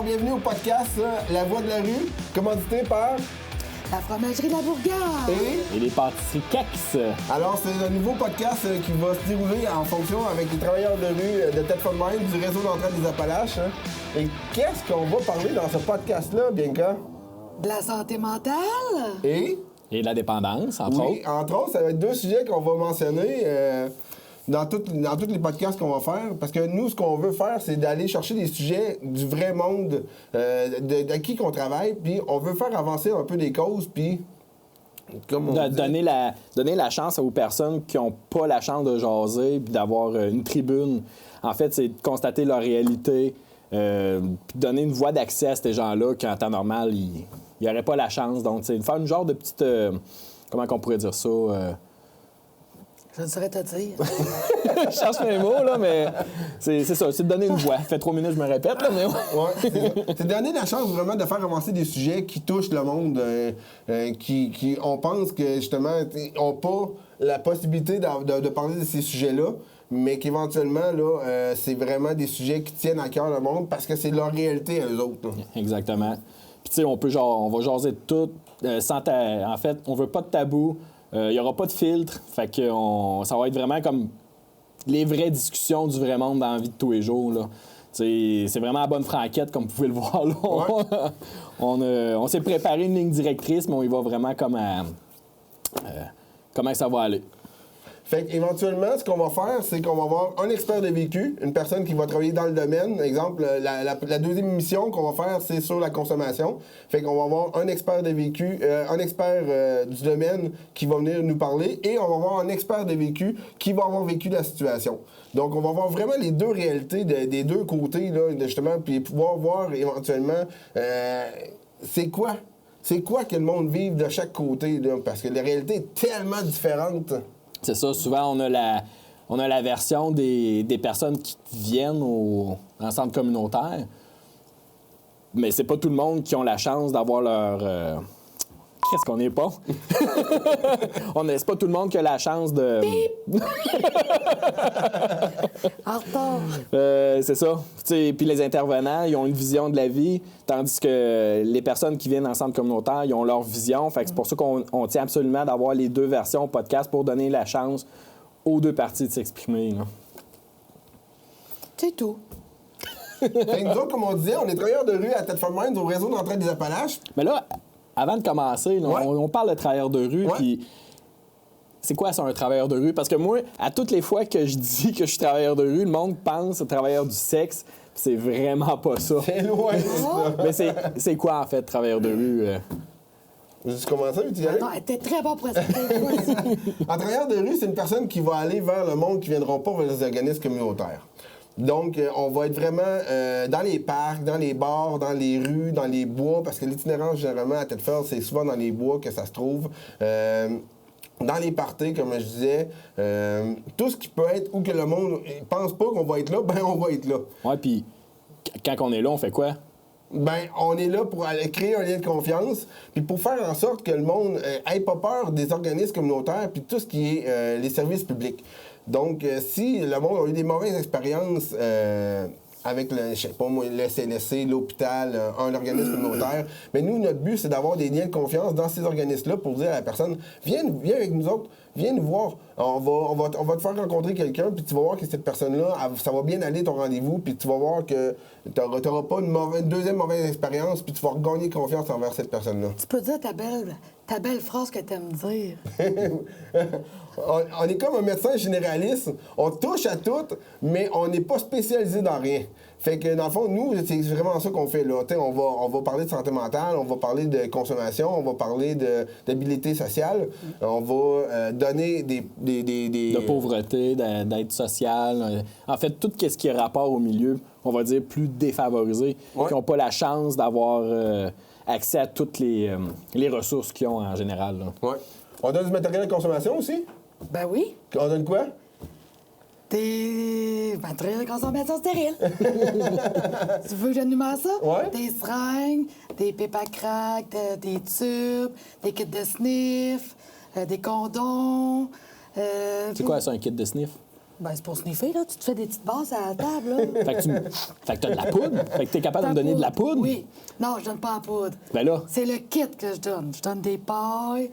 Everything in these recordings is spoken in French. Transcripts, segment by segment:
Alors, bienvenue au podcast La Voix de la rue, commandité par La fromagerie La Bourgade. et... Et les pâtisseries Cax. Alors, c'est un nouveau podcast qui va se dérouler en fonction avec les travailleurs de rue de Tête-Fun-Mind du réseau d'entraide des Appalaches. Et qu'est-ce qu'on va parler dans ce podcast-là, Bianca? De la santé mentale. Et Et la dépendance, entre oui, autres. entre autres, ça va être deux sujets qu'on va mentionner dans tous les podcasts qu'on va faire. Parce que nous, ce qu'on veut faire, c'est d'aller chercher des sujets du vrai monde, de qui qu'on travaille, puis on veut faire avancer un peu les causes, puis... comme on dit- Donner la chance aux personnes qui n'ont pas la chance de jaser puis d'avoir une tribune. En fait, c'est de constater leur réalité, puis donner une voie d'accès à ces gens-là qui, en temps normal, ils n'auraient pas la chance. Donc, c'est de faire une genre de petite... comment qu'on pourrait dire ça? Je ne saurais te dire. Je cherche mes mots, là, mais c'est ça. C'est de donner une voix. Ça fait 3 minutes, je me répète, là, mais ouais. Ouais, c'est ça. C'est de donner la chance vraiment de faire avancer des sujets qui touchent le monde, qui on pense que justement n'ont pas la possibilité de parler de ces sujets-là, mais qu'éventuellement, là, c'est vraiment des sujets qui tiennent à cœur le monde parce que c'est leur réalité à eux autres. Là. Exactement. Puis, tu sais, on va jaser de tout. En fait, on veut pas de tabou. Il n'y aura pas de filtre. Fait que ça va être vraiment comme les vraies discussions du vrai monde dans la vie de tous les jours. Là. C'est vraiment à bonne franquette, comme vous pouvez le voir. Là. Ouais. On s'est préparé une ligne directrice, mais on y va vraiment comme à comment ça va aller. Fait qu'éventuellement, ce qu'on va faire, c'est qu'on va avoir un expert de vécu, une personne qui va travailler dans le domaine. Exemple, la deuxième émission qu'on va faire, c'est sur la consommation. Fait qu'on va avoir un expert de vécu, un expert du domaine qui va venir nous parler et on va avoir un expert de vécu qui va avoir vécu la situation. Donc, on va voir vraiment les deux réalités des deux côtés, là, justement, puis pouvoir voir éventuellement c'est quoi que le monde vive de chaque côté, là, parce que la réalité est tellement différente. C'est ça, souvent, on a la version des personnes qui viennent au centre communautaire, mais c'est pas tout le monde qui ont la chance d'avoir leur... Qu'est-ce qu'on n'est pas? C'est pas tout le monde qui a la chance de... En retard. C'est ça. Puis les intervenants, ils ont une vision de la vie, tandis que les personnes qui viennent en centre communautaire, ils ont leur vision. Fait que c'est pour ça qu'on tient absolument d'avoir les deux versions podcast pour donner la chance aux deux parties de s'exprimer. Là. C'est tout. Fait que nous autres, comme on disait, on est travailleurs de rue à Tête-Fun-Mind au réseau d'entraide des Appalaches. Mais là, avant de commencer, là, Ouais. on parle de travailleur de rue, Ouais. puis c'est quoi ça, un travailleur de rue? Parce que moi, à toutes les fois que je dis que je suis travailleur de rue, le monde pense travailleur du sexe, puis c'est vraiment pas ça. C'est loin de ça. Mais c'est quoi, en fait, travailleur de rue? Tu commences ça, tu y aller? Non, elle était très bon pour expliquer. En travailleur de rue, c'est une personne qui va aller vers le monde qui ne viendront pas vers les organismes communautaires. Donc, on va être vraiment dans les parcs, dans les bars, dans les rues, dans les bois, parce que l'itinérance, généralement, à Tête-Fun, c'est souvent dans les bois que ça se trouve. Dans les parties, comme je disais, tout ce qui peut être où que le monde ne pense pas qu'on va être là, ben on va être là. Ouais, puis quand on est là, on fait quoi? Ben, on est là pour aller créer un lien de confiance, puis pour faire en sorte que le monde ait pas peur des organismes communautaires, puis tout ce qui est les services publics. Donc, si le monde a eu des mauvaises expériences avec le CLSC, l'hôpital, un organisme communautaire, mais nous, notre but, c'est d'avoir des liens de confiance dans ces organismes-là pour dire à la personne, viens avec nous autres, viens nous voir, on va te faire rencontrer quelqu'un, puis tu vas voir que cette personne-là, ça va bien aller ton rendez-vous, puis tu vas voir que tu n'auras pas une deuxième mauvaise expérience, puis tu vas regagner confiance envers cette personne-là. Tu peux dire ta belle phrase que t'aimes dire. On est comme un médecin généraliste, on touche à tout, mais on n'est pas spécialisé dans rien. Fait que dans le fond, nous, c'est vraiment ça qu'on fait là. On va parler de santé mentale, on va parler de consommation, on va parler d'habilité sociale, on va donner des De pauvreté, d'aide sociale. En fait, tout ce qui a rapport au milieu, on va dire, plus défavorisé, Ouais. qui n'ont pas la chance d'avoir accès à toutes les ressources qu'ils ont en général. Là. Ouais. On donne du matériel de consommation aussi? Ben oui. On donne quoi? Des matériels de consommation stérile. Tu veux que j'énumère ça? Ouais. Des seringues, des pipes à crack, des tubes, des kits de sniff, des condoms. C'est quoi ça, un kit de sniff? Ben, c'est pour sniffer, là. Tu te fais des petites bases à la table, là. Fait que t'as de la poudre? Fait que t'es capable de me donner de la poudre? Oui. Non, je donne pas la poudre. Ben là. C'est le kit que je donne. Je donne des pailles,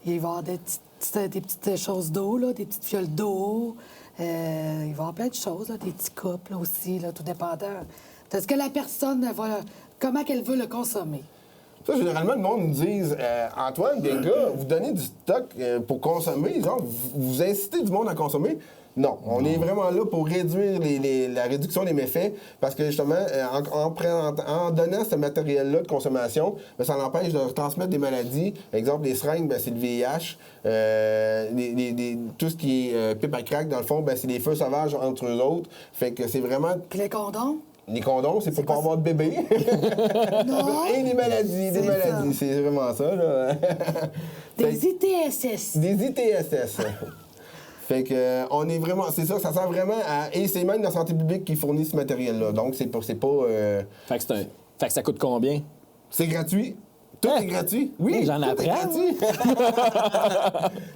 il va y avoir des petites choses d'eau, là, des petites fioles d'eau. Il va y avoir plein de choses, là, des petits cups, là, aussi, là, tout dépendant de ce que la personne va... Comment qu'elle veut le consommer. Ça, généralement, le monde nous dit Antoine, des gars, vous donnez du stock pour consommer, genre, vous incitez du monde à consommer. Non, on est vraiment là pour réduire la réduction des méfaits parce que justement, en donnant ce matériel-là de consommation, bien, ça l'empêche de transmettre des maladies. Par exemple, les seringues, bien, c'est le VIH. Tout ce qui est pipe à crack, dans le fond, bien, c'est des feux sauvages entre eux autres. Fait que c'est vraiment... Puis les condoms? Les condoms, c'est pour pas avoir de bébé. Non. Et des maladies, c'est vraiment ça, là. Des ITSS. Des ITSS. Fait que on est vraiment, c'est ça sert vraiment à... Et c'est même la santé publique qui fournit ce matériel-là. Donc, c'est pas... Fait que ça coûte combien? C'est gratuit. Tout est gratuit. Oui, j'en apprends.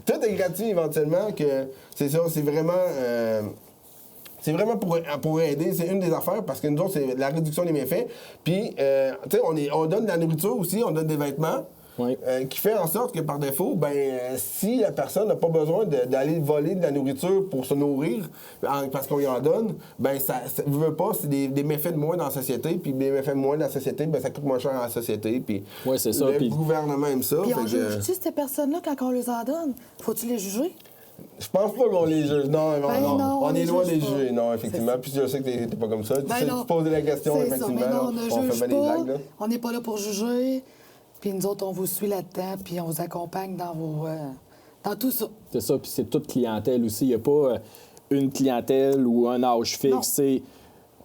Tout est gratuit éventuellement. Que c'est ça, c'est vraiment... C'est vraiment pour aider, c'est une des affaires, parce que nous autres, c'est la réduction des méfaits. Puis, tu sais, on donne de la nourriture aussi, on donne des vêtements, oui. Qui fait en sorte que, par défaut, ben si la personne n'a pas besoin d'aller voler de la nourriture pour se nourrir, parce qu'on lui en donne, ben ça veut pas, c'est des méfaits de moins dans la société, puis des méfaits de moins dans la société, ben ça coûte moins cher à la société, puis oui, c'est ça. Le gouvernement aime ça. Puis on juge-tu ces personnes-là quand on les en donne? Faut-tu les juger? Je pense pas qu'on les juge. Non, non. On est loin des juger. Non, effectivement. Puis je sais que t'es pas comme ça. Tu sais, tu poses la question, effectivement. Ça, mais non, on ne juge fait bien pas. des blagues, là. On n'est pas là pour juger. Puis nous autres, on vous suit là-dedans, puis on vous accompagne dans dans tout ça. C'est ça, puis c'est toute clientèle aussi. Il n'y a pas une clientèle ou un âge fixe.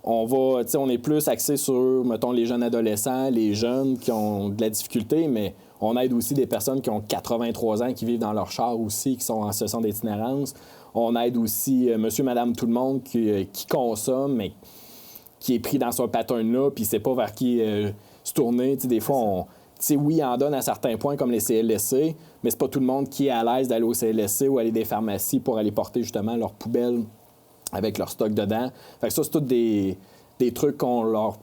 On est plus axé sur, mettons, les jeunes adolescents, les jeunes qui ont de la difficulté, mais on aide aussi des personnes qui ont 83 ans, qui vivent dans leur char aussi, qui sont en situation d'itinérance. On aide aussi monsieur, madame, tout le monde qui consomme, mais qui est pris dans ce pattern-là, puis il ne sait pas vers qui se tourner. T'sais, des fois, oui, il en donne à certains points, comme les CLSC, mais c'est pas tout le monde qui est à l'aise d'aller au CLSC ou aller des pharmacies pour aller porter justement leurs poubelles avec leur stock dedans. Fait que ça, c'est tous des trucs qu'on leur...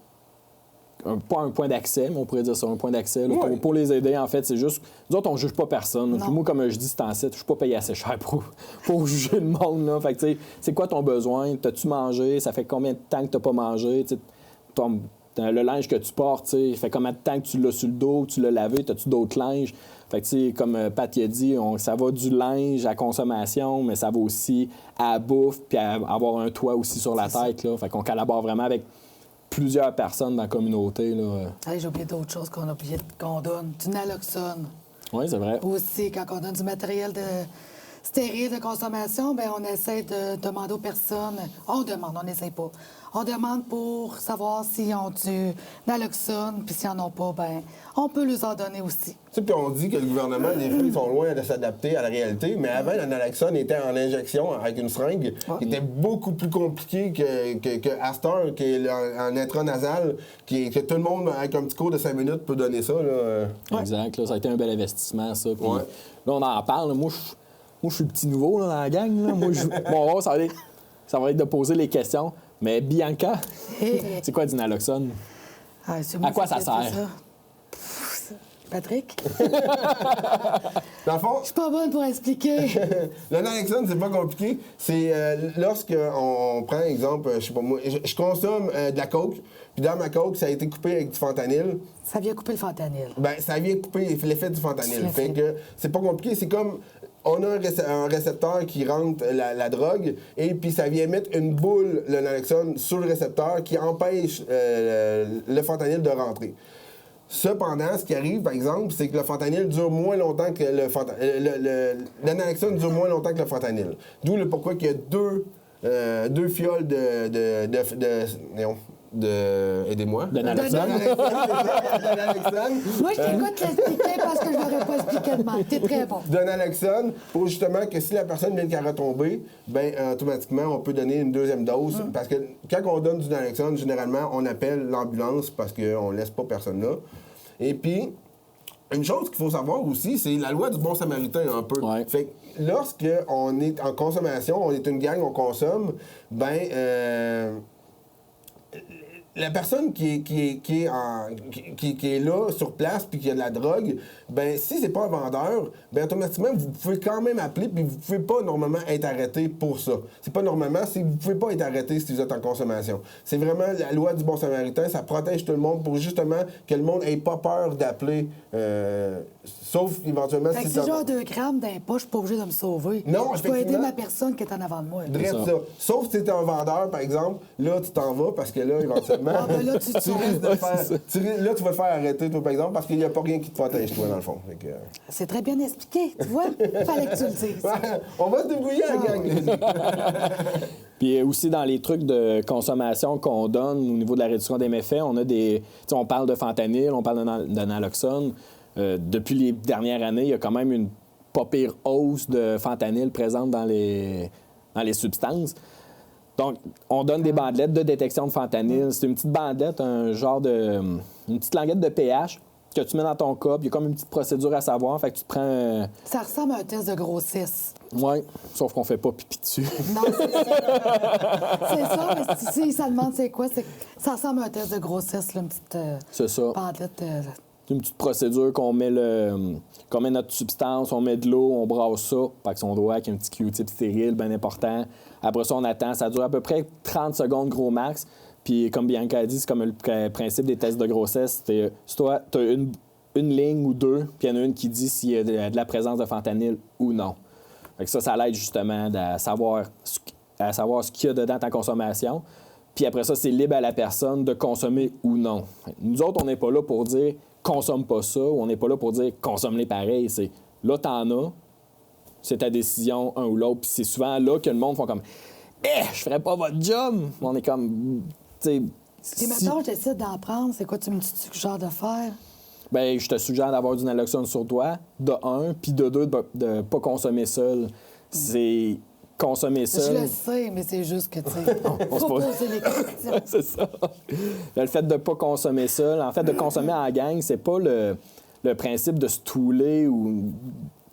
Pas un point d'accès, mais on pourrait dire ça, un point d'accès. Là, pour les aider, en fait, c'est juste... Nous autres, on juge pas personne. Puis moi, comme je dis, c'est en site, je suis pas payé assez cher pour juger le monde. Là. Fait que, tu sais, c'est quoi ton besoin? T'as-tu mangé? Ça fait combien de temps que t'as pas mangé? Le linge que tu portes, ça fait combien de temps que tu l'as sur le dos, que tu l'as lavé? T'as-tu d'autres linges? Fait que, tu sais, comme Pat a dit, ça va du linge à consommation, mais ça va aussi à la bouffe, puis à avoir un toit aussi sur la tête. Là. Fait qu'on collabore vraiment avec plusieurs personnes dans la communauté. Là. Hey, j'ai oublié d'autres choses qu'on donne. Du naloxone. Oui, c'est vrai. Aussi, quand on donne du matériel stérile de consommation, bien, on essaie de demander aux personnes. On n'essaie pas. On demande pour savoir s'ils ont du naloxone, puis s'ils n'en ont pas, bien, on peut les en donner aussi. Tu sais, puis on dit que le gouvernement, des fois, ils sont loin de s'adapter à la réalité, mais avant, le naloxone était en injection avec une seringue, qui était beaucoup plus compliqué que Astor, qui est en intranasal, que tout le monde, avec un petit cours de 5 minutes, peut donner ça. Là. Exact. Là, ça a été un bel investissement, ça. Puis, là, on en parle. Moi, je suis le petit nouveau là, dans la gang. Là. Moi, bon, ça va être de poser les questions. Mais Bianca, c'est quoi du naloxone? À quoi ça sert? Patrick? Dans le fond... Je suis pas bonne pour expliquer. Le naloxone, c'est pas compliqué. C'est lorsqu'on prend, exemple, je sais pas moi, je consomme de la coke, puis dans ma coke, ça a été coupé avec du fentanyl. Ça vient couper le fentanyl. Ben, ça vient couper l'effet du fentanyl. Fait que c'est pas compliqué. C'est comme... On a un récepteur qui rentre la drogue et puis ça vient mettre une boule, le naloxone, sur le récepteur qui empêche le fentanyl de rentrer. Cependant, ce qui arrive, par exemple, c'est que le fentanyl dure moins longtemps que le naloxone dure moins longtemps que le fentanyl. D'où le pourquoi qu'il y a deux fioles aidez-moi. De naloxone. Moi, je t'écoute l'expliquer parce que je n'aurais pas expliqué de mal. T'es très bon. De naloxone pour justement que si la personne vient qu'à retomber, bien, automatiquement, on peut donner une deuxième dose. Parce que quand on donne du naloxone, généralement, on appelle l'ambulance parce qu'on ne laisse pas personne là. Et puis, Une chose qu'il faut savoir aussi, c'est la loi du bon samaritain un peu. Ouais. Fait que lorsqu'on est en consommation, on est une gang, on consomme, la personne qui est là, sur place, puis qui a de la drogue, si c'est pas un vendeur, automatiquement, vous pouvez quand même appeler, puis vous pouvez pas normalement être arrêté pour ça. C'est pas normalement, c'est que vous pouvez pas être arrêté si vous êtes en consommation. C'est vraiment la loi du bon samaritain, ça protège tout le monde pour justement que le monde ait pas peur d'appeler, sauf éventuellement Fait que si si j'ai un 2 grammes dans les poches, je suis pas obligé de me sauver. Non, je peux aider effectivement. ma personne qui est en avant de moi. Dresse ça. ça. Sauf si t'es un vendeur, par exemple, là, tu t'en vas parce que là, éventuellement. Ah, ben là, tu te risques de Ouais, faire. Là, tu vas te faire arrêter, toi, par exemple, parce qu'il n'y a pas rien qui te protège, toi, dans le fond. Fait que, C'est très bien expliqué, tu vois? Fallait que tu le dises. on va se débrouiller, la gang. Puis aussi, dans les trucs de consommation qu'on donne au niveau de la réduction des méfaits, on a des... Tu sais, on parle de fentanyl, on parle de naloxone. Depuis les dernières années, il y a quand même une pas pire hausse de fentanyl présente dans les substances. Donc, on donne des bandelettes de détection de fentanyl. C'est une petite bandelette, un genre de... une petite languette de pH que tu mets dans ton cup. Il y a comme une petite procédure à savoir. Fait que tu te prends... Ça ressemble à un test de grossesse. Oui, sauf qu'on fait pas pipi dessus. Non, c'est ça. C'est ça, mais si ça demande c'est quoi, c'est que ça ressemble à un test de grossesse, là, une petite C'est ça. bandelette. C'est une petite procédure qu'on met qu'on met notre substance, on met de l'eau, on brasse ça, avec son doigt, avec un petit Q-tip stérile, bien important. Après ça, on attend. Ça dure à peu près 30 secondes gros max. Puis comme Bianca a dit, c'est comme le principe des tests de grossesse. C'est toi, tu as une ligne ou deux, puis il y en a une qui dit s'il y a de la présence de fentanyl ou non. Fait que ça l'aide justement à savoir ce qu'il y a dedans ta consommation. Puis après ça, c'est libre à la personne de consommer ou non. Nous autres, on n'est pas là pour dire consomme pas ça, ou on n'est pas là pour dire consomme-les pareil. C'est là, t'en as, c'est ta décision, un ou l'autre. Puis c'est souvent là que le monde font comme je ferais pas votre job. On est comme, tu sais. Puis maintenant, je décide d'en prendre, c'est quoi tu me suggères de faire? Ben, je te suggère d'avoir du naloxone sur toi, de un, puis de deux, de pas consommer seul. C'est consommer Je seul. le sais, mais c'est juste que, tu sais, on se faut pose- poser les questions. C'est ça. Le fait de ne pas consommer seul, en fait, de consommer en gang, c'est pas le principe de se touler ou.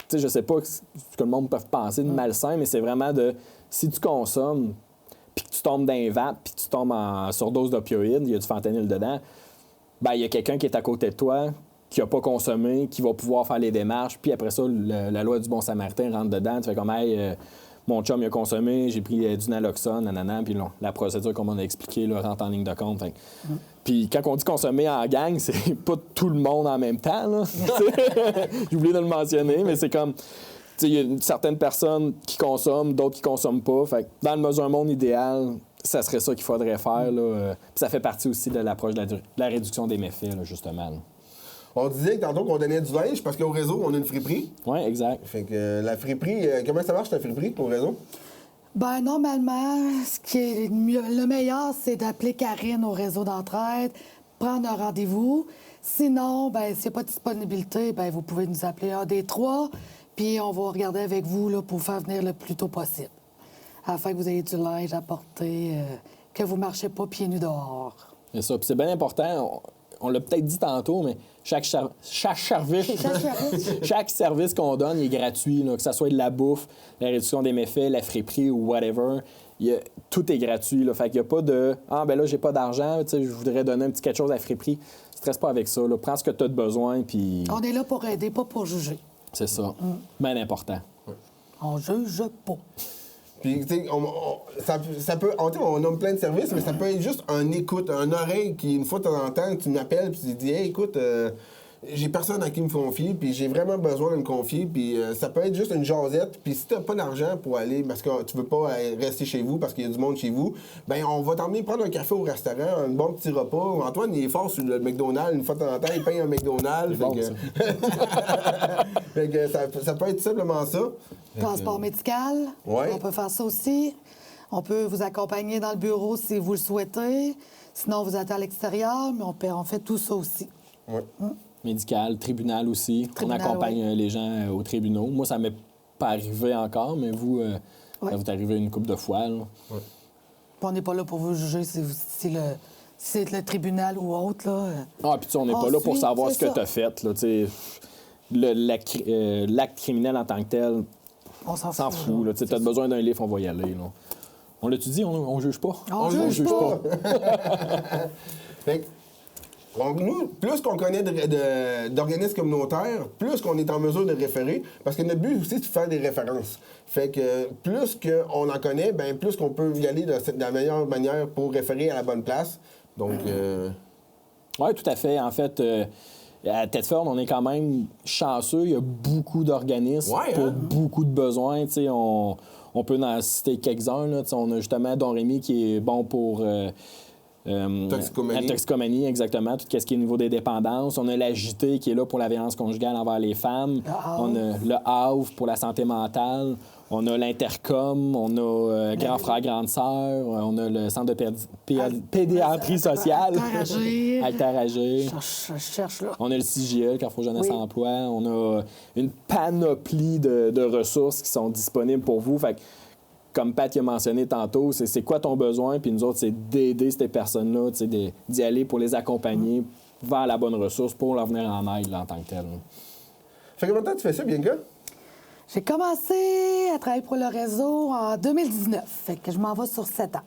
Tu sais, je sais pas ce que le monde peut penser de malsain, mais c'est vraiment de. Si tu consommes, puis que tu tombes dans un vape, puis que tu tombes en surdose d'opioïdes, il y a du fentanyl dedans, ben il y a quelqu'un qui est à côté de toi, qui n'a pas consommé, qui va pouvoir faire les démarches, puis après ça, la loi du bon samaritain rentre dedans. Tu fais comme, hey, mon chum, il a consommé, j'ai pris du naloxone, nanana, puis là, la procédure, comme on a expliqué, là, rentre en ligne de compte. Fait. Puis quand on dit consommer en gang, c'est pas tout le monde en même temps, là. J'ai oublié de le mentionner, mais c'est comme, tu sais, il y a certaines personnes qui consomment, d'autres qui consomment pas. Fait que dans un monde idéal, ça serait ça qu'il faudrait faire, là. Puis ça fait partie aussi de l'approche de la réduction des méfaits, là, justement. Là. On disait tantôt qu'on donnait du linge parce qu'au réseau, on a une friperie. Oui, exact. Fait que la friperie, comment ça marche la friperie au réseau? Ben normalement, ce qui est le meilleur, c'est d'appeler Karine au réseau d'entraide, prendre un rendez-vous. Sinon, ben s'il n'y a pas de disponibilité, ben vous pouvez nous appeler un des trois, puis on va regarder avec vous là, pour faire venir le plus tôt possible, afin que vous ayez du linge à porter, que vous ne marchez pas pieds nus dehors. C'est ça. Puis c'est bien important. On l'a peut-être dit tantôt, mais chaque service, chaque service qu'on donne il est gratuit, là, que ce soit de la bouffe, la réduction des méfaits, la friperie ou whatever. Tout est gratuit. Là. Fait qu'il n'y a pas de « Ah, ben là, j'ai pas d'argent, je voudrais donner un petit quelque chose à la friperie. » Stresse pas avec ça. Là. Prends ce que tu as de besoin, puis... On est là pour aider, pas pour juger. C'est ça. Bien important. On juge pas. Puis, tu sais, ça peut. On nomme plein de services, mais ça peut être juste un écoute, un oreille qui, une fois de temps en temps, tu m'appelles puis tu dis, hey, écoute, j'ai personne à qui me confier, puis j'ai vraiment besoin de me confier, puis ça peut être juste une jasette. Puis si t'as pas d'argent pour aller, parce que tu veux pas rester chez vous parce qu'il y a du monde chez vous, ben on va t'emmener prendre un café au restaurant, un bon petit repas. Antoine, il est fort sur le McDonald's. Une fois de temps en temps, il paye un McDonald's. Bon, Fait que ça peut être simplement ça. Transport médical, Ouais. on peut faire ça aussi. On peut vous accompagner dans le bureau si vous le souhaitez. Sinon, vous êtes à l'extérieur, mais on fait tout ça aussi. Ouais. Médical, tribunal aussi. Tribunal, on accompagne les gens aux tribunaux. Moi, ça m'est pas arrivé encore, mais vous, ça vous est arrivé une couple de fois. Là. Puis on n'est pas là pour vous juger si si c'est le tribunal ou autre, là. Ah, puis tu sais, on n'est pas là pour suit, savoir c'est ce que ça. tu as fait. Là, tu sais. L'acte criminel en tant que tel, On s'en s'en fout. fout. Tu as besoin d'un livre, on va y aller. Là. On l'a-tu dit, on juge pas? On juge pas. Fait que, nous, plus qu'on connaît d'organismes communautaires, plus qu'on est en mesure de référer, parce que notre but aussi, c'est de faire des références. Fait que plus qu'on en connaît, ben plus qu'on peut y aller de la meilleure manière pour référer à la bonne place. Donc... Oui, tout à fait. En fait, à Thetford, on est quand même chanceux. Il y a beaucoup d'organismes pour beaucoup de besoins. Tu sais, on peut en citer quelques-uns. Là. Tu sais, on a justement Don Rémy qui est bon pour... Toxicomanie. La toxicomanie, exactement. Tout ce qui est au niveau des dépendances. On a la JT qui est là pour la violence conjugale envers les femmes. On a le HAV pour la santé mentale. On a l'Intercom. On a Grand Frère, Grande Sœur. On a le Centre de pédiatrie sociale. Alter-Agir. Je cherche là. On a le CJE, Carrefour Jeunesse Oui. Emploi. On a une panoplie de ressources qui sont disponibles pour vous. Fait que, comme Pat a mentionné tantôt, c'est quoi ton besoin? Puis nous autres, c'est d'aider ces personnes-là, d'y aller pour les accompagner vers la bonne ressource pour leur venir en aide là, en tant que tel. Fait combien de temps tu fais ça, Bianca? J'ai commencé à travailler pour le réseau en 2019. Fait que je m'en vais sur 7 ans.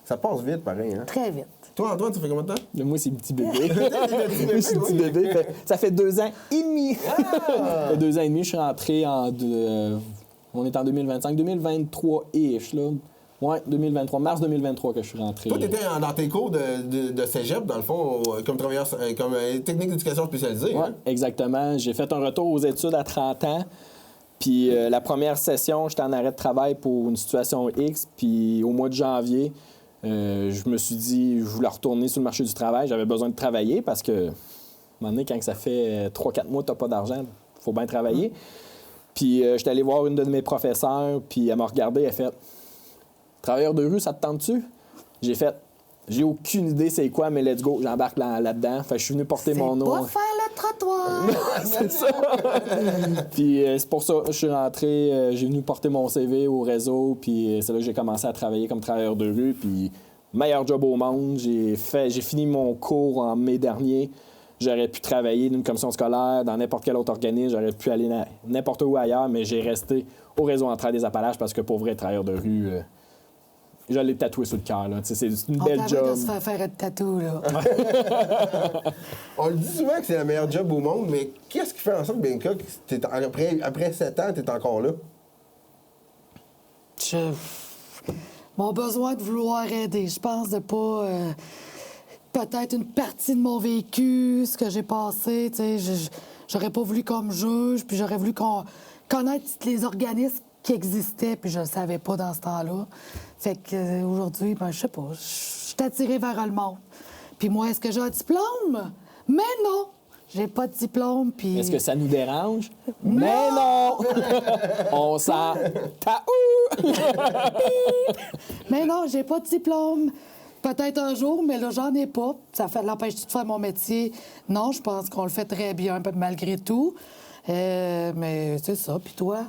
Ça passe vite, pareil, hein? Très vite. Toi, Antoine, tu fais combien de temps? Moi, c'est petit bébé. Moi, je suis petit bébé. Ça fait 2 ans et demi. Ça fait 2 ans et demi, je suis rentré on est en 2025, 2023-ish, là. Ouais, 2023, mars 2023 que je suis rentré. Toi, tu étais dans tes cours de cégep, dans le fond, comme travailleur, comme technique d'éducation spécialisée. Oui, Hein? exactement. J'ai fait un retour aux études à 30 ans. Puis la première session, j'étais en arrêt de travail pour une situation X. Puis au mois de janvier, je me suis dit, je voulais retourner sur le marché du travail. J'avais besoin de travailler parce que, à un moment donné, quand ça fait 3-4 mois que tu n'as pas d'argent, il faut bien travailler. Puis j'étais allé voir une de mes professeurs, puis elle m'a regardé, elle a fait « Travailleur de rue, ça te tente-tu? » J'ai fait « J'ai aucune idée c'est quoi, mais let's go, j'embarque là-dedans. » Fait que je suis venu porter mon nom. C'est pas faire le trottoir. C'est ça. Puis c'est pour ça que je suis rentré, j'ai venu porter mon CV au réseau, puis c'est là que j'ai commencé à travailler comme travailleur de rue, puis meilleur job au monde. J'ai fini mon cours en mai dernier. J'aurais pu travailler dans une commission scolaire, dans n'importe quel autre organisme, j'aurais pu aller n'importe où ailleurs, mais j'ai resté au réseau Entraide des Appalaches parce que pour vrai, travailleur de rue, je l'ai tatoué sur le cœur. C'est une belle job. On de se faire un tatou, là. On le dit souvent que c'est le meilleur job au monde, mais qu'est-ce qui fait en sorte, Bianca, que après 7 ans, tu es encore là? Mon besoin de vouloir aider, je pense de pas... peut-être une partie de mon vécu, ce que j'ai passé, tu sais, j'aurais pas voulu qu'on me juge, puis j'aurais voulu connaître les organismes qui existaient, puis je le savais pas dans ce temps-là. Fait que aujourd'hui, ben je sais pas, je suis attirée vers le monde. Puis moi, est-ce que j'ai un diplôme? Mais non! J'ai pas de diplôme, puis... Est-ce que ça nous dérange? Mais non! On s'en taou! Mais non, j'ai pas de diplôme. Peut-être un jour, mais là, j'en ai pas. Ça l'empêche de faire mon métier. Non, je pense qu'on le fait très bien, malgré tout. Mais c'est ça. Puis toi?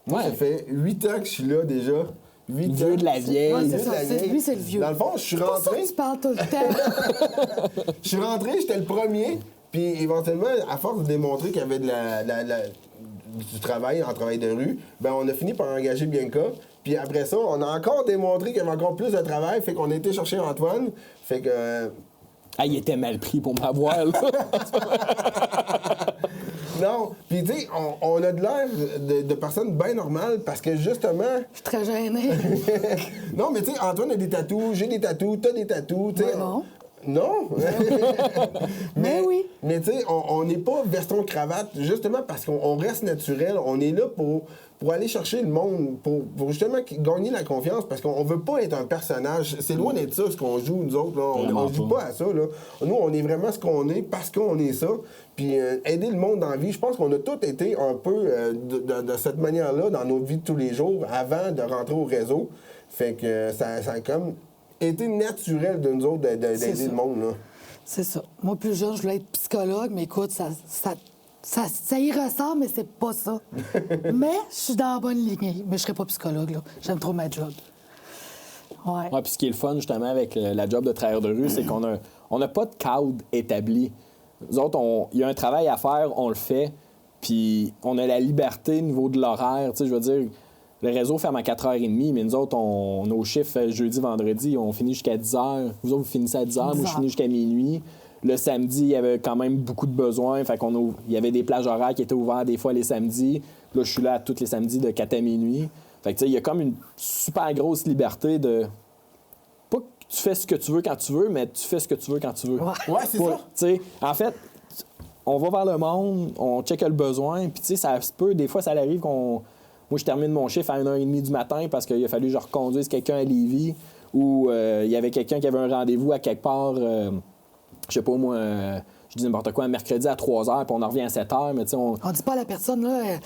Moi, ça fait 8 ans que je suis là déjà. 8 ans. Vieux de la vieille. Ouais, c'est Vieux de ça. la vieille. Lui, c'est le vieux. Dans le fond, je suis C'est pour ça rentré. que tu parles tout le temps. Je suis rentré, j'étais le premier. Puis éventuellement, à force de démontrer qu'il y avait du travail en travail de rue, ben on a fini par engager Bianca. Puis après ça, on a encore démontré qu'il y avait encore plus de travail. Fait qu'on a été chercher Antoine. Fait que... Ah, il était mal pris pour m'avoir, là. Non. Puis tu sais, on a de l'air de personnes bien normales parce que justement... Je suis très gênée. Non, mais tu sais, Antoine a des tatous, j'ai des tatous, t'as des tatous, tu sais... Ouais, non. Non! Mais oui. Mais tu sais, on n'est pas veston-cravate, justement parce qu'on reste naturel. On est là pour aller chercher le monde, pour justement gagner la confiance, parce qu'on veut pas être un personnage. C'est loin d'être ça, ce qu'on joue, nous autres. Là. On joue pas à ça. Là. Nous, on est vraiment ce qu'on est parce qu'on est ça. Puis aider le monde dans la vie, je pense qu'on a tous été un peu de cette manière-là dans nos vies de tous les jours avant de rentrer au réseau. Fait que ça a comme été naturel de nous autres d'aider le monde. Là. C'est ça. Moi, plus jeune, je voulais être psychologue, mais écoute, ça y ressemble, mais c'est pas ça. Mais je suis dans la bonne lignée. Mais je serais pas psychologue, là. J'aime trop ma job. Ouais. Ouais, puis ce qui est le fun, justement, avec la job de travailleur de rue, c'est qu'on n'a pas de cadre établi. Nous autres, il y a un travail à faire, on le fait, puis on a la liberté au niveau de l'horaire. Tu sais, je veux dire, le réseau ferme à 4h30, mais nous autres, nos chiffres jeudi, vendredi, on finit jusqu'à 10h. Vous autres, vous finissez à 10h, moi, je finis jusqu'à minuit. Le samedi, il y avait quand même beaucoup de besoins. Fait il y avait des plages horaires qui étaient ouvertes des fois les samedis. Là, je suis là tous les samedis de 4 à minuit. Fait que, tu sais, il y a comme une super grosse liberté de... Pas que tu fais ce que tu veux quand tu veux, mais tu fais ce que tu veux quand tu veux. Ouais, c'est ça. Tu sais, en fait, on va vers le monde, on check le besoin, puis tu sais, ça se peut, des fois, ça arrive qu'on... Moi, je termine mon chiffre à 1h30 du matin parce qu'il a fallu que je reconduise quelqu'un à Lévis ou il y avait quelqu'un qui avait un rendez-vous à quelque part, je sais pas moi, je dis n'importe quoi, un mercredi à 3h, puis on en revient à 7h, mais tu sais, On dit pas à la personne, là,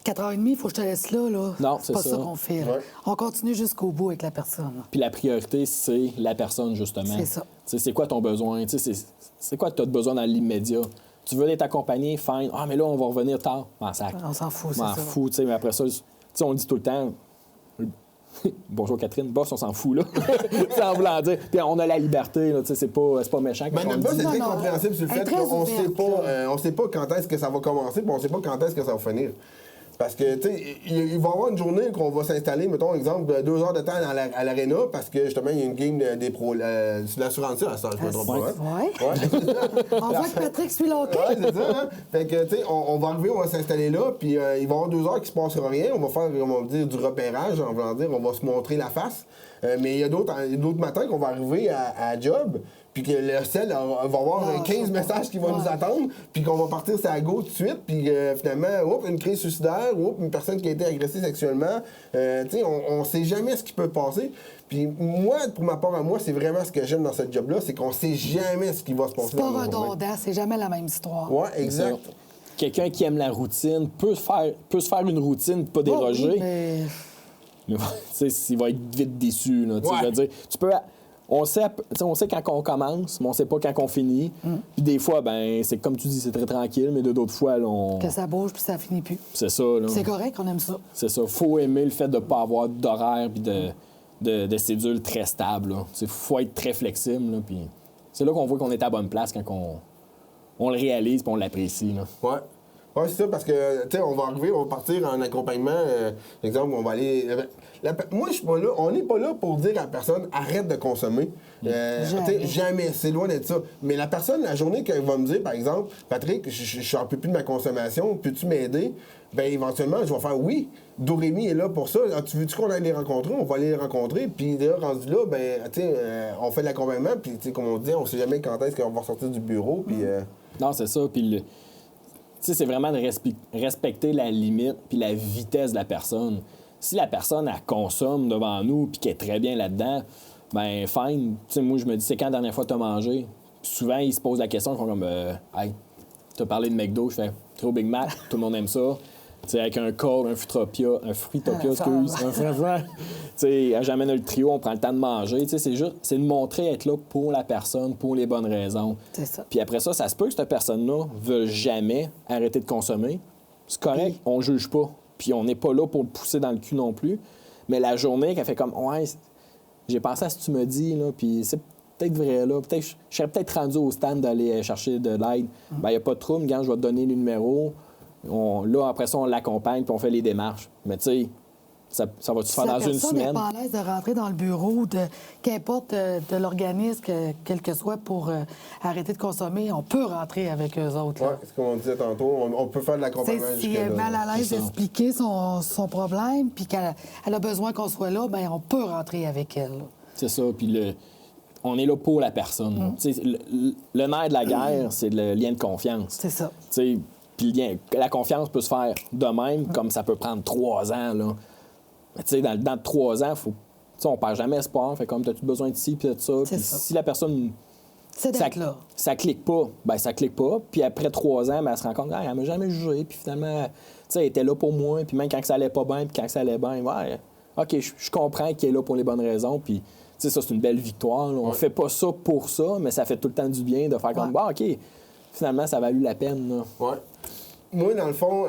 4h30, il faut que je te laisse là. Non, c'est pas c'est ça ça qu'on fait. Là. Ouais. On continue jusqu'au bout avec la personne. Puis la priorité, c'est la personne, justement. C'est ça. Tu sais, c'est quoi ton besoin? Tu sais, c'est quoi que tu as besoin dans l'immédiat? Tu veux être accompagné, fine. Ah, mais là, on va revenir tard. Sac. On s'en fout, c'est M'en ça. fous, tu sais, mais après ça, tu sais, on le dit tout le temps. Bonjour Catherine, boss, on s'en fout, là. C'est en voulant dire. Puis on a la liberté, là, tu sais, c'est pas méchant. Ben, quand on notre le boss dit. est très Non, non, compréhensible sur le elle est fait très qu'on ouverte, on sait pas quand est-ce que ça va commencer, puis on sait pas quand est-ce que ça va finir. Parce que, tu sais, il va y avoir une journée qu'on va s'installer, mettons, exemple, 2 heures de temps à l'aréna, parce que, justement, il y a une game des pros. C'est l'assurance, à ça, je me trompe pas. Hein? Ouais. On voit que Patrick suit l'hockey. Ouais, c'est ça, hein? Fait que, tu sais, on va arriver, on va s'installer là, puis il va y avoir 2 heures qui se passera rien. On va faire, on va dire, du repérage, en voulant dire, on va se montrer la face. Mais il y a d'autres matins qu'on va arriver à job, puis que le ciel va avoir 15 messages qui vont nous attendre, puis qu'on va partir sur la go tout de suite, puis finalement, une crise suicidaire, une personne qui a été agressée sexuellement. Tu sais, on sait jamais ce qui peut passer. Puis moi, pour ma part à moi, c'est vraiment ce que j'aime dans ce job-là, c'est qu'on sait jamais ce qui va se passer C'est pas dans nos journées. redondant, c'est jamais la même histoire. Ouais, exact. Quelqu'un qui aime la routine peut se faire une routine, pas déroger. Oui, mais... Mais tu sais, il va être vite déçu. Là, tu sais, Ouais. je veux dire, on sait quand on commence, mais on sait pas quand on finit. Puis des fois, ben c'est comme tu dis, c'est très tranquille, mais d'autres fois, là, Que ça bouge puis ça finit plus. c'est ça. Là. C'est correct, on aime ça. C'est ça. Faut aimer le fait de ne pas avoir d'horaire puis de cédule très stable. Il faut être très flexible. Là, puis c'est là qu'on voit qu'on est à la bonne place quand on le réalise et on l'apprécie. Là. Ouais. Ouais, c'est ça, parce que, tu sais, on va arriver, on va partir en accompagnement. Exemple, on va aller. Moi, je suis pas là. On n'est pas là pour dire à la personne arrête de consommer. Jamais. Jamais. C'est loin d'être ça. Mais la personne, la journée qu'elle va me dire, par exemple, Patrick, je n'en peux plus de ma consommation, peux-tu m'aider? Bien, éventuellement, je vais faire oui. Dorémy est là pour ça. Ah, tu veux-tu qu'on aille les rencontrer? On va aller les rencontrer. Puis là, rendu là, ben, tu sais, on fait de l'accompagnement. Puis, tu sais, comme on dit, on sait jamais quand est-ce qu'on va sortir du bureau. Puis. Non, c'est ça. Puis tu sais, c'est vraiment de respecter la limite puis la vitesse de la personne. Si la personne, elle consomme devant nous puis qu'elle est très bien là-dedans, ben fine. Tu sais, moi, je me dis, c'est quand la dernière fois que tu as mangé? Puis souvent, ils se posent la question, ils font comme, hey, tu as parlé de McDo, je fais, trop Big Mac, tout le monde aime ça. Tu sais, avec un col, un Fruitopia, excuse, un franc. Tu sais, j'amène le trio, on prend le temps de manger. Tu sais, c'est de montrer être là pour la personne, pour les bonnes raisons. C'est ça. Puis après ça se peut que cette personne-là ne veuille jamais arrêter de consommer. C'est correct, on juge pas. Puis on n'est pas là pour le pousser dans le cul non plus. Mais la journée qu'elle fait comme, ouais, j'ai pensé à ce que tu me dis, là, puis c'est peut-être vrai, là. Peut-être, je serais peut-être rendu au stand d'aller chercher de l'aide. Ben, il n'y a pas de trouble, quand je vais te donner le numéro. Là, après ça, on l'accompagne puis on fait les démarches. Mais tu sais, ça va-tu se faire dans une Si la personne semaine? n'est pas à l'aise de rentrer dans le bureau, qu'importe de l'organisme, quel que soit, pour arrêter de consommer, on peut rentrer avec eux autres. Ouais, Là. c'est comme on disait tantôt, on peut faire de l'accompagnement Si elle est jusque-là. mal à l'aise c'est ça. d'expliquer son problème, puis qu'elle a besoin qu'on soit là, bien, on peut rentrer avec elle. Là. C'est ça. Puis on est là pour la personne. Tu sais, le nerf de la guerre, c'est le lien de confiance. C'est ça. Tu sais, puis la confiance peut se faire de même, comme ça peut prendre 3 ans. Là. Mais tu sais, dans 3 ans, on perd jamais espoir. Fait comme, t'as-tu besoin de ci, puis de ça. C'est Puis ça. si la personne, C'est d'être là. ça clique pas, ben ça clique pas. Puis après 3 ans, ben, elle se rend compte, ah, elle m'a jamais jugé. Puis finalement, tu sais, elle était là pour moi. Puis même quand ça allait pas bien, puis quand ça allait bien, ouais, OK, je comprends qu'elle est là pour les bonnes raisons. Puis, tu sais, ça, c'est une belle victoire. Là. On fait pas ça pour ça, mais ça fait tout le temps du bien de faire comme, bah, OK, finalement, ça a valu la peine. Là. Ouais. Moi, dans le fond,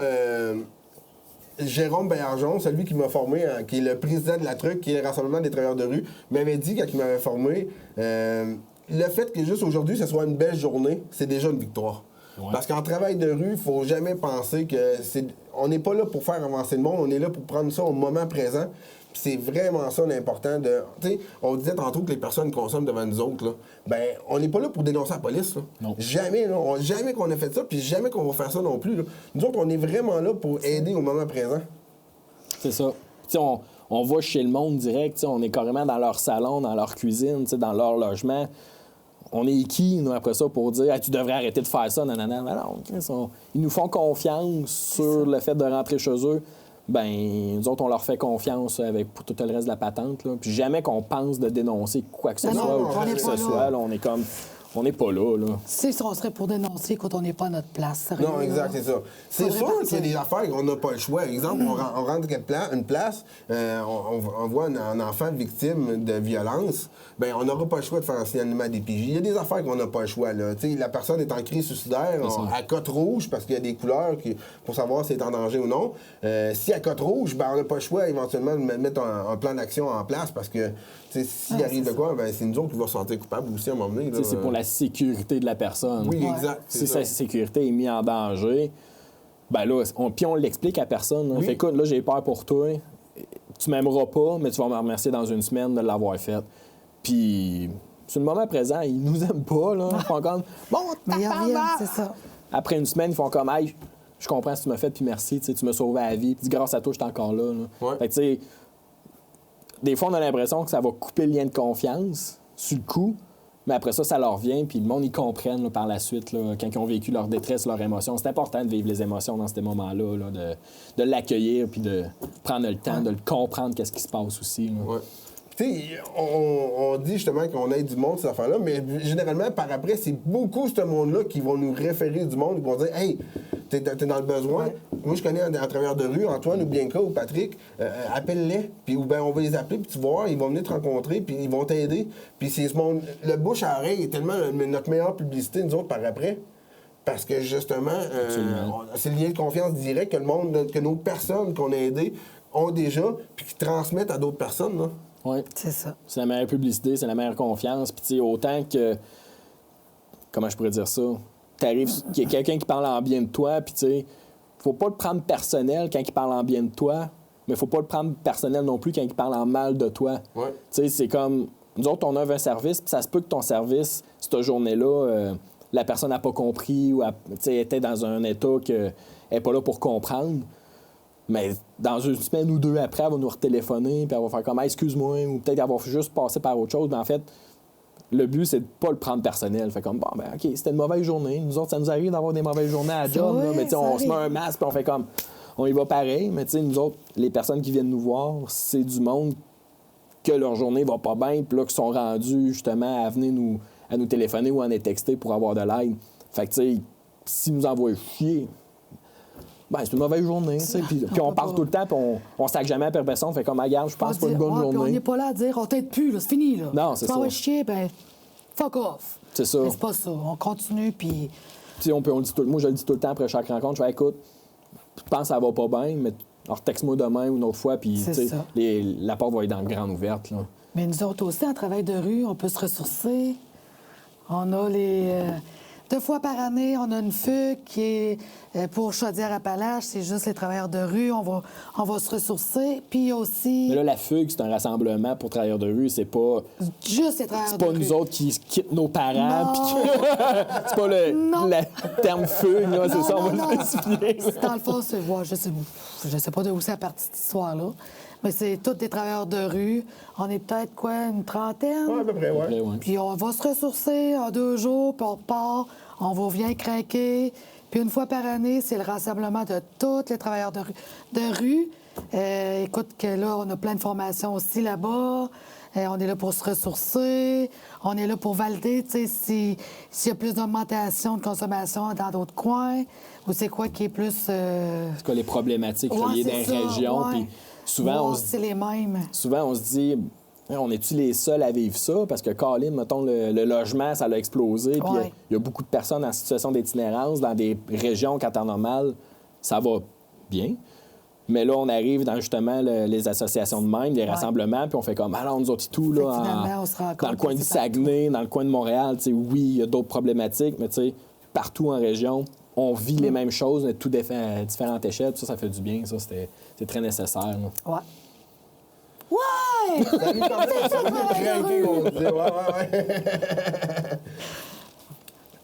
Jérôme Baillargeon, celui qui m'a formé, qui est le président de la TRUC, qui est le Rassemblement des travailleurs de rue, m'avait dit, quand il m'avait formé, le fait que juste aujourd'hui, ce soit une belle journée, c'est déjà une victoire. Ouais. Parce qu'en travail de rue, il ne faut jamais penser que on n'est pas là pour faire avancer le monde, on est là pour prendre ça au moment présent. Puis c'est vraiment ça l'important de... Tu sais, on disait tantôt que les personnes consomment devant nous autres, là. Ben, on n'est pas là pour dénoncer la police, là. Non. Jamais, là. Jamais qu'on a fait ça, puis jamais qu'on va faire ça non plus, là. Nous autres, on est vraiment là pour aider au moment présent. C'est ça. Tu sais, on va chez le monde direct, on est carrément dans leur salon, dans leur cuisine, dans leur logement. On est qui, nous, après ça, pour dire tu devrais arrêter de faire ça, nanana. Non, ils nous font confiance sur le fait de rentrer chez eux. Ben nous autres, on leur fait confiance pour tout le reste de la patente. Là. Puis jamais qu'on pense de dénoncer quoi que ce soit ou quoi que ce soit. Là, on est comme... On n'est pas là. C'est ça, on serait pour dénoncer quand on n'est pas à notre place. Sérieux, non, exact, c'est ça. C'est sûr qu'il y a des affaires qu'on n'a pas le choix. Par exemple, on rentre une place, on voit un enfant victime de violence, bien, on n'aura pas le choix de faire un signalement à des PJ. Il y a des affaires qu'on n'a pas le choix. Là. La personne est en crise suicidaire, à cote rouge, parce qu'il y a des couleurs pour savoir si elle est en danger ou non. Si à cote rouge, ben, on n'a pas le choix éventuellement de mettre un plan d'action en place, parce que s'il arrive de quoi, ben, c'est nous autres qui va se sentir coupables aussi à un moment donné. Là, c'est pour la sécurité de la personne. Oui, exact. Si sa sécurité est mise en danger, ben là, on l'explique à personne. Oui. Fait écoute, là, j'ai peur pour toi. Tu m'aimeras pas, mais tu vas me remercier dans une semaine de l'avoir fait. Puis, sur le moment présent, ils nous aiment pas, là. Ils font comme, bon, c'est ça. Après une semaine, ils font comme, hey, je comprends ce que tu m'as fait, puis merci, tu m'as sauvé la vie. Puis grâce à toi, je suis encore là. Ouais. Fait que, tu sais, des fois, on a l'impression que ça va couper le lien de confiance sur le coup. Mais après ça, ça leur vient, puis le monde, ils comprennent là, par la suite, là, quand ils ont vécu leur détresse, leur émotion. C'est important de vivre les émotions dans ces moments-là, là, de l'accueillir, puis de prendre le temps de le comprendre, qu'est-ce qui se passe aussi. Ouais. Tu sais, on dit justement qu'on aide du monde, ces affaires-là, mais généralement, par après, c'est beaucoup ce monde-là qui vont nous référer du monde, qui vont dire « Hey, t'es dans le besoin. Ouais. Moi, je connais un travailleur de rue, Antoine ou Bianca ou Patrick, appelle-les, puis ben, on va les appeler, puis tu vas voir, ils vont venir te rencontrer, puis ils vont t'aider. Puis c'est ce monde... Le bouche à oreille est tellement notre meilleure publicité, nous autres, par après. Parce que justement, c'est le lien de confiance direct que le monde, que nos personnes qu'on a aidées ont déjà, puis qui transmettent à d'autres personnes, là. Oui. C'est ça. C'est la meilleure publicité, c'est la meilleure confiance. Puis, tu sais, autant que. Comment je pourrais dire ça? T'arrives, qu'il y a quelqu'un qui parle en bien de toi, puis, tu sais, faut pas le prendre personnel quand il parle en bien de toi, mais faut pas le prendre personnel non plus quand il parle en mal de toi. Ouais. Tu sais, c'est comme. Nous autres, on offre un service, puis ça se peut que ton service, cette journée-là, la personne n'a pas compris ou était dans un état qu'elle n'est pas là pour comprendre. Mais dans une semaine ou deux après, elle va nous retéléphoner, puis elle va faire comme « excuse-moi », ou peut-être qu'elle va juste passer par autre chose. Mais en fait, le but, c'est de pas le prendre personnel. Fait comme « bon, ben OK, c'était une mauvaise journée. Nous autres, ça nous arrive d'avoir des mauvaises journées à la job. Oui, là, mais on se met un masque, puis on fait comme « on y va pareil ». Mais nous autres, les personnes qui viennent nous voir, c'est du monde que leur journée va pas bien, puis là, qui sont rendus justement à venir nous téléphoner ou à nous texter pour avoir de l'aide. Fait que, tu sais, s'ils nous envoient chier... Ben, c'est une mauvaise journée. Puis on parle tout le temps, puis on sac jamais à la personne. Fait comme, regarde, je pense pas une bonne journée. On n'est pas là à dire, on t'aide plus, là, c'est fini. Là. Non, c'est ça. Tu vas chier, ben, fuck off. C'est ça. Mais c'est pas ça. On continue, puis. Moi, je le dis tout le temps après chaque rencontre. Je fais, écoute, je pense que ça va pas bien, mais alors texte-moi demain ou une autre fois, puis la porte va être dans la grande ouverte. Là. Mais nous autres aussi, en travail de rue, on peut se ressourcer. On a les. 2 fois par année, on a une fugue qui est pour Chaudière-Appalaches. C'est juste les travailleurs de rue. On va se ressourcer. Puis aussi... Mais là, la fugue, c'est un rassemblement pour travailleurs de rue. C'est pas... Juste les travailleurs de rue. C'est pas nous autres qui quittent nos parents. C'est pas le terme fugue, là. C'est ça, on va le spécifier. Dans le fond, c'est... Ouais, je sais pas d'où c'est partie cette histoire-là. Mais c'est tous des travailleurs de rue. On est peut-être, une trentaine? Oui, à peu près, oui. Puis on va se ressourcer en 2 jours, puis on repart, on va venir craquer. Puis une fois par année, c'est le rassemblement de tous les travailleurs de rue. Écoute, que là, on a plein de formations aussi là-bas. On est là pour se ressourcer. On est là pour valider, tu sais, s'il y a plus d'augmentation de consommation dans d'autres coins, ou c'est quoi qui est plus... C'est quoi les problématiques liées dans les régions, puis... Souvent, c'est les mêmes. Souvent, on se dit, on est-tu les seuls à vivre ça? Parce que, Colin, mettons, le logement, ça a explosé. Puis il y a beaucoup de personnes en situation d'itinérance dans des régions qu'en temps normal, ça va bien. Mais là, on arrive dans justement les associations de même, les rassemblements, puis on fait comme, alors nous autres et tout, là, finalement, on se rend compte dans le coin que du c'est partout. Saguenay, dans le coin de Montréal, tu sais, oui, il y a d'autres problématiques, mais tu sais, partout en région, on vit les mêmes choses, mais tout à différentes échelles, puis ça fait du bien, ça, c'est très nécessaire. Là. Ouais. Ouais! Salut, comment ça va? Craqué, on disait. Ouais.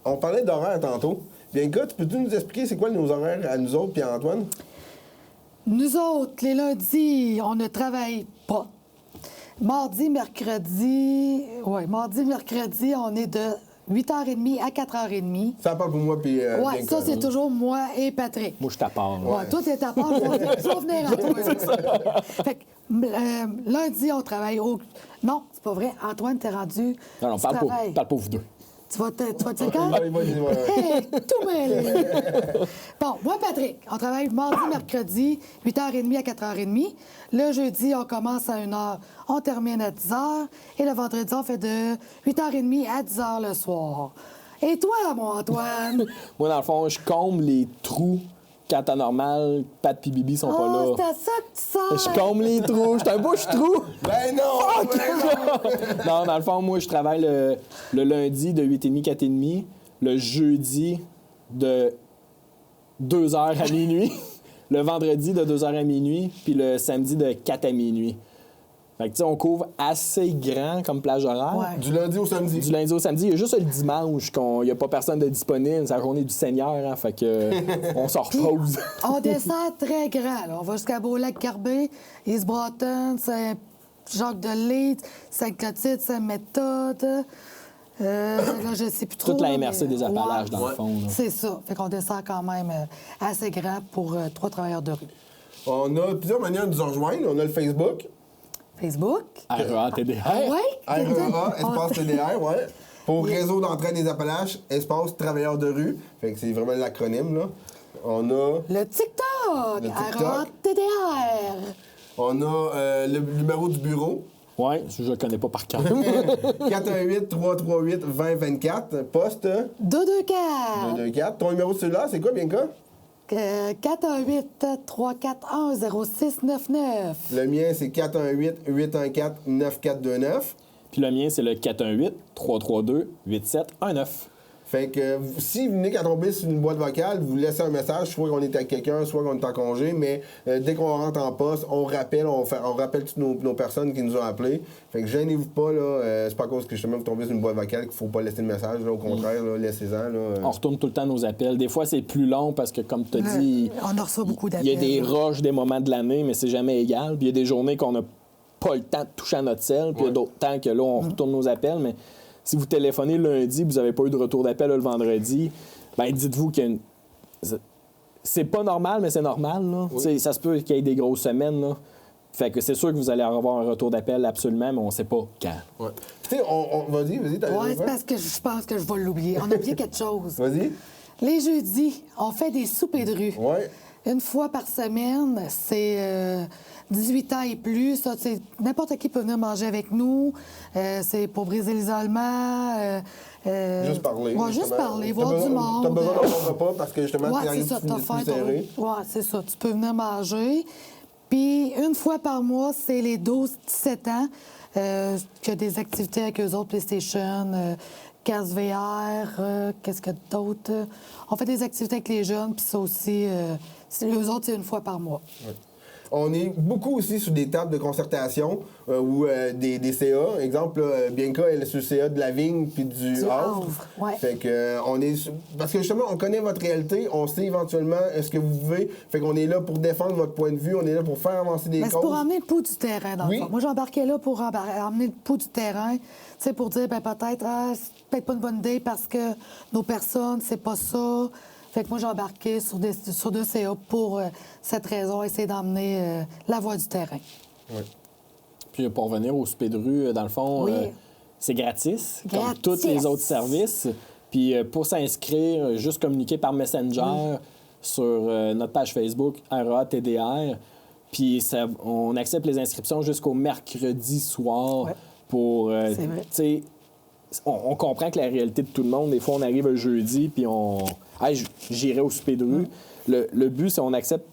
On parlait d'horaire tantôt. Bien, gars, tu peux-tu nous expliquer c'est quoi nos horaires à nous autres puis à Antoine? Nous autres, les lundis, on ne travaille pas. Mardi, mercredi, on est de 8h30 à 4h30. Ça parle pour moi puis Ouais, Bianca, ça, c'est là. toujours moi et Patrick. Moi, je t'appare. Ouais, toi, t'es à part, faut venir à toi. Fait que, lundi, on travaille au... Non, c'est pas vrai. Antoine, t'es rendu... Non, tu parle travailles. pas vous deux. Tu vas te dire quand? Ouais, ouais. Hey, tout mêlé. Bon, moi, Patrick, on travaille mardi, mercredi, 8h30 à 4h30. Le jeudi, on commence à 1h, on termine à 10h. Et le vendredi, on fait de 8h30 à 10h le soir. Et toi, mon Antoine? Moi, dans le fond, je comble les trous quand à normal, Pat et Bibi sont pas Oh, là. c'est à ça que tu sers. Je comble les trous, je suis un bouche-trou. Ben non! Non, dans le fond, moi, je travaille le lundi de 8h30, 4h30, le jeudi de 2h à minuit, le vendredi de 2h à minuit, puis le samedi de 4 à minuit. Fait que, tu sais, on couvre assez grand comme plage horaire. Ouais. Du lundi au samedi. Du lundi au samedi, il y a juste le dimanche qu'il n'y a pas personne de disponible. C'est la journée du Seigneur, hein, fait que on s'en repose. On descend très grand. Là. On va jusqu'à Beau-Lac-Carbet, East-Broughton, Saint-Jacques-de-Lys, Sainte-Clotilde, Sainte-Méthode. Là, je ne sais plus trop. Toute la là, MRC mais- des Appalaches, dans le fond. là. C'est ça. Fait qu'on descend quand même assez grand pour 3 travailleurs de rue. On a plusieurs manières de nous rejoindre. On a le Facebook. Facebook. REA-TDR. Oui? REA, espace TDR, ouais. Pour Réseau d'entraide des Appalaches, espace travailleurs de rue. Fait que c'est vraiment l'acronyme, là. On a, Le TikTok. Le TikTok. REA-TDR. on a le numéro du bureau. Ouais, je ne le connais pas par cœur. 418-338-2024. Poste 224. 224. Ton numéro de cellulaire, c'est quoi, Bianca? 418-341-0699. Le mien, c'est 418-814-9429. Puis le mien, c'est le 418-332-8719. Fait que si vous venez qu'à tomber sur une boîte vocale, vous laissez un message, soit qu'on est avec quelqu'un, soit qu'on est en congé, mais dès qu'on rentre en poste, on rappelle, on rappelle toutes nos personnes qui nous ont appelés. Fait que gênez-vous pas, là, c'est pas à cause que justement vous tombez sur une boîte vocale qu'il faut pas laisser le message, là, au contraire, là, laissez-en. Là, On retourne tout le temps nos appels. Des fois, c'est plus long parce que, comme tu as dit, On en reçoit beaucoup il d'appels. y a des rushs des moments de l'année, mais c'est jamais égal. Puis il y a des journées qu'on n'a pas le temps de toucher à notre sel, puis il y a d'autres temps que là, on retourne nos appels. Mais si vous téléphonez le lundi, vous n'avez pas eu de retour d'appel le vendredi, ben dites-vous qu'il y a une... C'est pas normal, mais c'est normal. Là. Oui. Ça se peut qu'il y ait des grosses semaines. Là. Fait que c'est sûr que vous allez avoir un retour d'appel absolument, mais on ne sait pas quand. ouais. Tu sais, vas-y, t'as Oui, raison, c'est quoi? parce que je pense que je vais l'oublier. On a oublié quelque chose. Vas-y. Les jeudis, on fait des soupers de rue. Ouais. Une fois par semaine, c'est 18 ans et plus. Ça, n'importe qui peut venir manger avec nous. C'est pour briser l'isolement. Juste parler. Ouais, juste justement. parler, T'as voir besoin- du monde. T'as besoin d'un bon repas parce que justement, Ouais, t'es c'est arrivé ça, plus t'as faim, serré. Ouais, c'est ça. Tu peux venir manger. Puis, une fois par mois, c'est les 12-17 ans qu'il y a des activités avec eux autres, PlayStation, casse VR, qu'est-ce qu'il y a d'autre? On fait des activités avec les jeunes, puis ça aussi, eux autres, c'est une fois par mois. On est beaucoup aussi sur des tables de concertation ou des CA. Exemple, là, Bianca, elle est sur le CA de la Vigne puis du Du Havre. Havre, ouais. Fait que, parce que justement, on connaît votre réalité, on sait éventuellement ce que vous pouvez. Fait qu'on est là pour défendre votre point de vue, on est là pour faire avancer des Mais causes. c'est pour emmener le pouls du terrain, dans Oui. le fond. Moi, j'embarquais là pour emmener le pouls du terrain, tu sais, pour dire, ben peut-être, c'est peut-être pas une bonne idée parce que nos personnes, c'est pas ça. Fait que moi, j'ai embarqué sur deux CA pour cette raison, essayer d'emmener la voie du terrain. Ouais. Puis pour revenir au souper de rue, dans le fond, Oui. c'est gratis, comme Gratis. tous les autres services. Puis pour s'inscrire, juste communiquer par Messenger sur notre page Facebook, REA-TDR. Puis on accepte les inscriptions jusqu'au mercredi soir Ouais. pour... C'est vrai. tu sais, on comprend que la réalité de tout le monde, des fois, on arrive un jeudi, puis on... Hey, j'irai au souper de rue. Le but, c'est qu'on accepte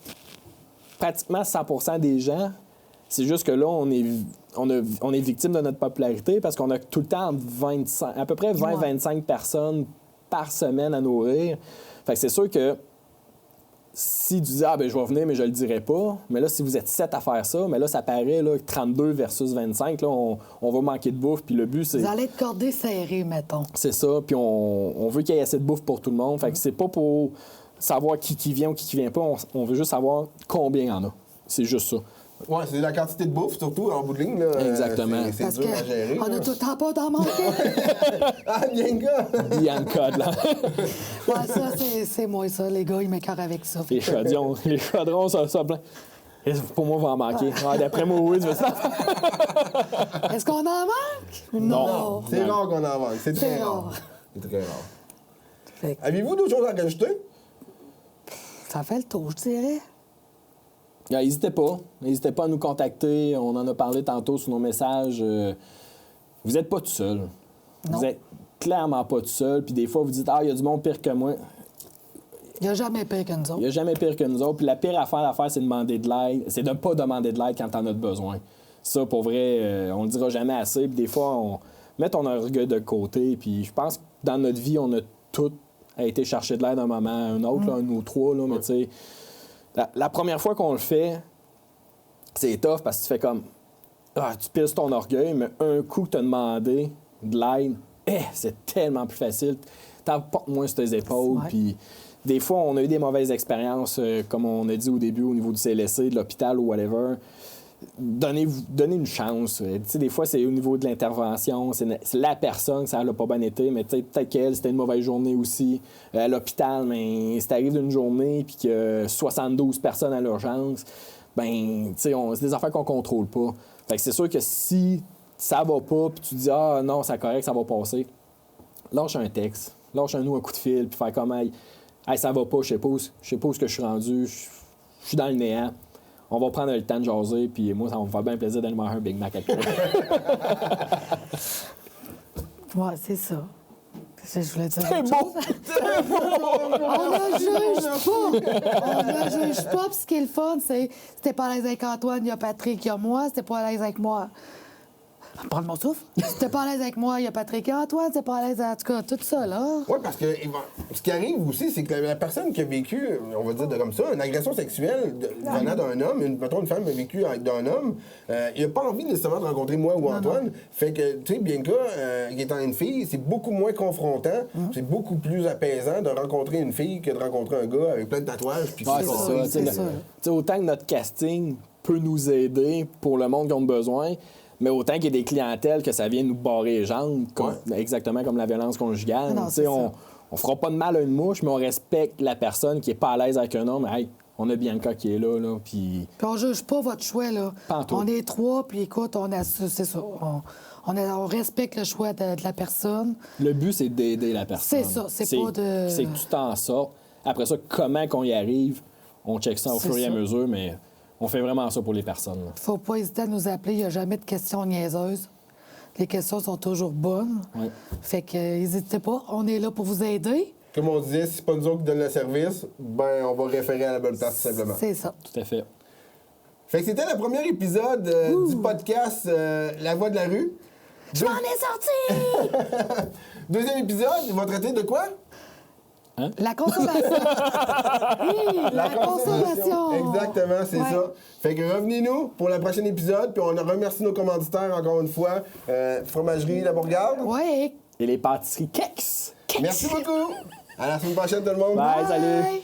pratiquement 100% des gens. C'est juste que là, on est victime de notre popularité parce qu'on a tout le temps à peu près 20-25 personnes par semaine à nourrir. Fait que c'est sûr que si tu dis « Ah, ben je vais venir, mais je le dirai pas », mais là, si vous êtes 7 à faire ça, mais là, ça paraît là, 32 versus 25, là, on va manquer de bouffe. Puis le but, c'est... Vous allez être cordé serré, mettons. C'est ça. Puis on veut qu'il y ait assez de bouffe pour tout le monde. Fait que c'est pas pour savoir qui vient ou qui vient pas. On veut juste savoir combien il y en a. C'est juste ça. Ouais, c'est la quantité de bouffe, surtout en bout de ligne. Là, exactement. C'est Parce dur à gérer. qu'on a tout le temps pas d'en manquer. Ah, Bianca! Bianca, là. Ouais, ça, c'est moi, ça. Les gars, ils m'écœurent avec ça. Les chaudrons, ça plein. Pour moi, on va en manquer. Ouais, d'après moi, oui, tu veux ça? Est-ce qu'on en manque? Non. C'est rare qu'on en manque. C'est très C'est rare. rare. C'est très rare. Fait que Avez-vous d'autres choses à rajouter? ça fait le tour, je dirais. N'hésitez pas à nous contacter. On en a parlé tantôt sur nos messages. Vous n'êtes pas tout seul. Non. Vous n'êtes clairement pas tout seul. Puis des fois, vous dites « Ah, il y a du monde pire que moi. » Il n'y a jamais pire que nous Il autres. n'y a jamais pire que nous autres. Puis la pire affaire à faire, c'est de demander de l'aide. C'est de ne pas demander de l'aide quand t'en as besoin. Ça, pour vrai, on le dira jamais assez. Puis des fois, on met ton orgueil de côté. Puis je pense que dans notre vie, on a tous été chercher de l'aide un moment à un autre, là, un ou trois. Là, mais tu sais, la première fois qu'on le fait, c'est tough parce que tu fais comme... Ah, tu pisses ton orgueil, mais un coup que tu as demandé de l'aide, c'est tellement plus facile. T'emportes moins sur tes épaules. Ouais. Puis des fois, on a eu des mauvaises expériences, comme on a dit au début, au niveau du CLSC, de l'hôpital ou whatever. Donnez une chance. Tu sais, des fois, c'est au niveau de l'intervention. C'est la personne, ça n'a pas bien été, mais peut-être qu'elle, c'était une mauvaise journée aussi. À l'hôpital, mais si t'arrives d'une journée puis que 72 personnes à l'urgence, ben, tu sais, c'est des affaires qu'on contrôle pas. Fait que c'est sûr que si ça va pas puis tu dis « Ah non, c'est correct, ça va passer », lâche un texte, lâche-nous un coup de fil puis faire comme « Hey, ça va pas, je sais pas où ce que je suis rendu, je suis dans le néant. » On va prendre le temps de jaser, puis moi, ça va me faire bien plaisir d'aller manger un Big Mac à toi. Ouais, c'est ça. Je voulais dire C'est autre beau! chose. On ne juge pas! On ne juge pas, puis ce qui est le fun, c'est si t'es pas à l'aise avec Antoine, il y a Patrick, il y a moi. Si t'es pas à l'aise avec moi, prends mon souffle. Si t'es pas à l'aise avec moi, il y a Patrick et Antoine. Si t'es pas à l'aise, en tout cas, tout ça, là. Oui, parce que ce qui arrive aussi, c'est que la personne qui a vécu, on va dire comme ça, une agression sexuelle venant d'un homme, mettons une femme qui a vécu avec d'un homme, il n'a pas envie nécessairement de rencontrer moi ou Antoine. Non. Fait que, tu sais, Bianca, qui étant une fille, c'est beaucoup moins confrontant, c'est beaucoup plus apaisant de rencontrer une fille que de rencontrer un gars avec plein de tatouages. Puis c'est ça. Autant que notre casting peut nous aider pour le monde qui a besoin, mais autant qu'il y ait des clientèles que ça vient nous barrer les jambes, exactement comme la violence conjugale. On fera pas de mal à une mouche, mais on respecte la personne qui est pas à l'aise avec un homme. Hey, on a Bianca qui est là, puis on juge pas votre choix, là. Pantoute. On est trois, puis écoute, c'est ça. On respecte le choix de la personne. Le but, c'est d'aider la personne. C'est ça, c'est pas de... C'est que tu t'en sortes. Après ça, comment qu'on y arrive, on check ça au fur et à mesure, mais... On fait vraiment ça pour les personnes. Là. Faut pas hésiter à nous appeler. Il n'y a jamais de questions niaiseuses. Les questions sont toujours bonnes. Oui. Fait que n'hésitez pas. On est là pour vous aider. Comme on disait, si c'est pas nous autres qui donnent le service, ben on va référer à la bonne place, tout simplement. C'est ça. Tout à fait. Fait que c'était le premier épisode du podcast La Voix de la rue. Je m'en ai sorti! Deuxième épisode, il va traiter de quoi? Hein? La consommation. Oui, la consommation. Exactement, c'est ça. Fait que revenez-nous pour le prochain épisode, puis on remercie nos commanditaires encore une fois. Fromagerie La Bourgade. Oui. Et les pâtisseries Kex. Merci beaucoup. À la semaine prochaine, tout le monde. Bye, salut.